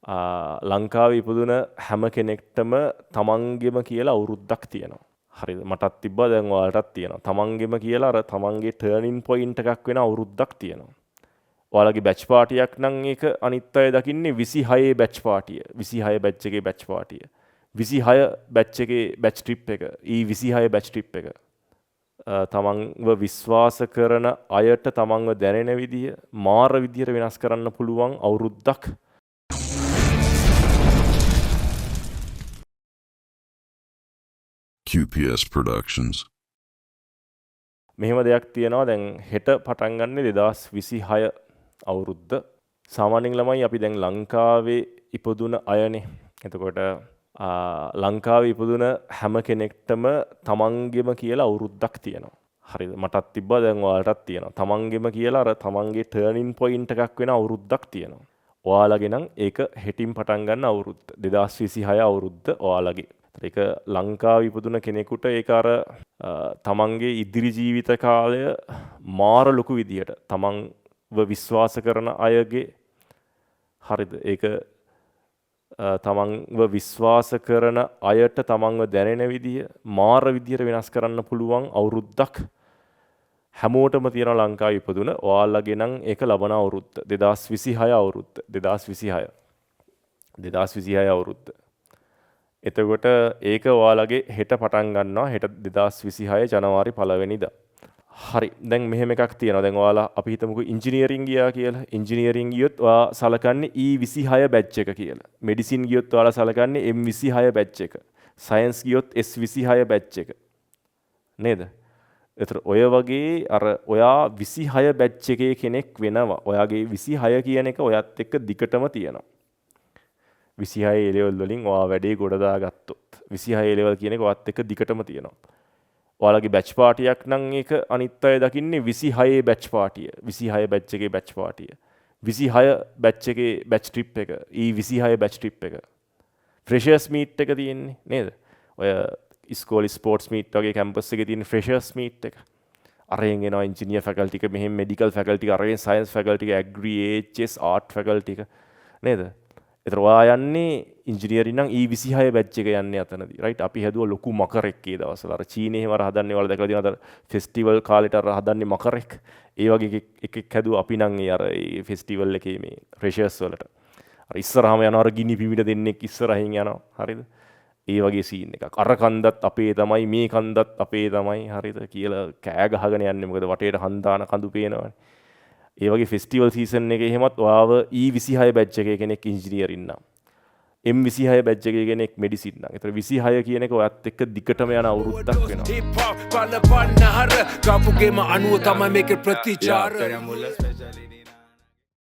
ලංකාවේ ඉපදුන හැම කෙනෙක්ටම තමන්ගෙම කියලා අවුරුද්දක් තියෙනවා. හරිද? මටත් තිබ්බා දැන් ඔයාලටත් තියෙනවා. තමන්ගෙම කියලා අර තමන්ගේ ටර්නින් පොයින්ට් එකක් වෙන අවුරුද්දක් තියෙනවා. ඔයාලගේ බැච් පාටියක් නම් ඒක අනිත් අය දකින්නේ 26 බැච් පාටිය. 26 බැච් එකේ බැච් පාටිය. 26 බැච් එකේ බැච් ට්‍රිප් එක. 26 බැච් ට්‍රිප් එක. තමන්ව විශ්වාස කරන අයට තමන්ව දැනෙන විදිය මාර විදියට වෙනස් කරන්න පුළුවන් අවුරුද්දක්. QPS Productions. මෙහෙම දෙයක් තියෙනවා දැන් හෙට පටන් ගන්න 2026 අවුරුද්ද. සාමාන්‍යයෙන් ළමයි අපි දැන් ලංකාවේ ඉපදුන අයනේ. එතකොට ලංකාවේ ඉපදුන හැම කෙනෙක්ටම තමන්ගෙම කියලා අවුරුද්දක් තියෙනවා. හරිද? මටත් තිබ්බා දැන් ඔයාලටත් තියෙනවා. තමන්ගෙම කියලා අර තමන්ගේ ටර්නින් පොයින්ට් එකක් වෙන අවුරුද්දක් තියෙනවා. ඔයාලගේ නම් ඒක හෙටින් පටන් ගන්න අවුරුද්ද. 2026 අවුරුද්ද ඔයාලගේ. ඒක ලංකාවේ ඉපදුන කෙනෙකුට ඒක අර තමන්ගේ ඉදිරි ජීවිත කාලය මාර ලොකු විදියට තමන්ව විශ්වාස කරන අයගේ හරිද? ඒක තමන්ව විශ්වාස කරන අයට තමන්ව දැනෙන විදිය මාර විදියට වෙනස් කරන්න පුළුවන් අවුරුද්දක් හැමෝටම තියෙන ලංකාවේ ඉපදුන ඔයාලගේ නම් ඒක ලබන අවුරුද්ද 2026 අවුරුද්ද 2026 අවුරුද්ද. එතකොට ඒක ඔයාලගේ හෙට පටන් ගන්නවා හෙට 2026 ජනවාරි 1 වෙනිදා. හරි. දැන් මෙහෙම එකක් තියෙනවා. දැන් ඔයාලා අපි හිතමුකෝ ඉංජිනියරින් ගියා කියලා. ඉංජිනියරින් ගියොත් ඔයා සලකන්නේ E26 බැච් එක කියලා. මෙඩිසින් ගියොත් ඔයාලා සලකන්නේ M26 බැච් එක. සයන්ස් ගියොත් S26 බැච් එක. නේද? ඒතර ඔය වගේ අර ඔයා 26 බැච් එකේ කෙනෙක් වෙනවා. ඔයාගේ 26 කියන එක ඔයත් එක්ක දිගටම තියෙනවා. 26 level වලින් ඔයා වැඩේ ගොඩ දාගත්තොත් 26 level කියන එක ඔයත් එක්ක දිගටම තියෙනවා. ඔයාලගේ බැච් පාටියක් නම් ඒක අනිත් අය දකින්නේ 26 බැච් පාටිය. 26 බැච් එකේ බැච් පාටිය. 26 බැච් එකේ බැච් ට්‍රිප් එක. E26 බැච් ට්‍රිප් එක. ෆ්‍රෙෂර්ස් මීට් එක තියෙන්නේ නේද? ඔය ඉස්කෝලේ ස්පෝර්ට්ස් මීට් වගේ කැම්පස් එකේ තියෙන ෆ්‍රෙෂර්ස් මීට් එක. අරගෙන එනවා ඉන්ජිනියර් ෆැකල්ටි එක, මෙහෙම මෙඩිකල් ෆැකල්ටි එක, අරගෙන සයන්ස් ෆැකල්ටි එක, ඇග්‍රි, HS, ආර්ට් ෆැකල්ටි එක නේද? ඒතර ඔයා යන්නේ ඉංජිනේරින් නම් E26 බැච් එක යන්නේ අතනදී. රයිට්? අපි හැදුවා ලොකු මකරෙක් ඒ දවස්වල. අර චීනේ එහෙම අර හදන්නේ ඔයාලා දැකලා තියෙනවද? ෆෙස්ටිවල් කාලෙට අර හදන්නේ මකරෙක්. ඒ වගේ එකෙක් හැදුවා අපි නම් ඒ අර ඒ ෆෙස්ටිවල් එකේ මේ ෆ්‍රෙෂර්ස් වලට. අර ඉස්සරහම යනවා අර ගිනි පිමිට දෙන්නෙක් ඉස්සරහින් යනවා. හරිද? ඒ වගේ සීන් එකක්. අර කන්දත් අපේ තමයි මේ කන්දත් අපේ තමයි. හරිද? කියලා කෑ ගහගෙන යන්නේ. මොකද වටේට හන්දාන කඳු පේනවනේ. ඒ වගේ ෆෙස්ටිවල් සීසන් එකේ එහෙමත් ඔයාව E26 බැච් එකේ කෙනෙක් ඉංජිනේරින් නම් M26 බැච් එකේ කෙනෙක් මෙඩිසින් නම්. ඒතර 26 කියන එක ඔයත් එක්ක දිගටම යන අවුරුද්දක් වෙනවා.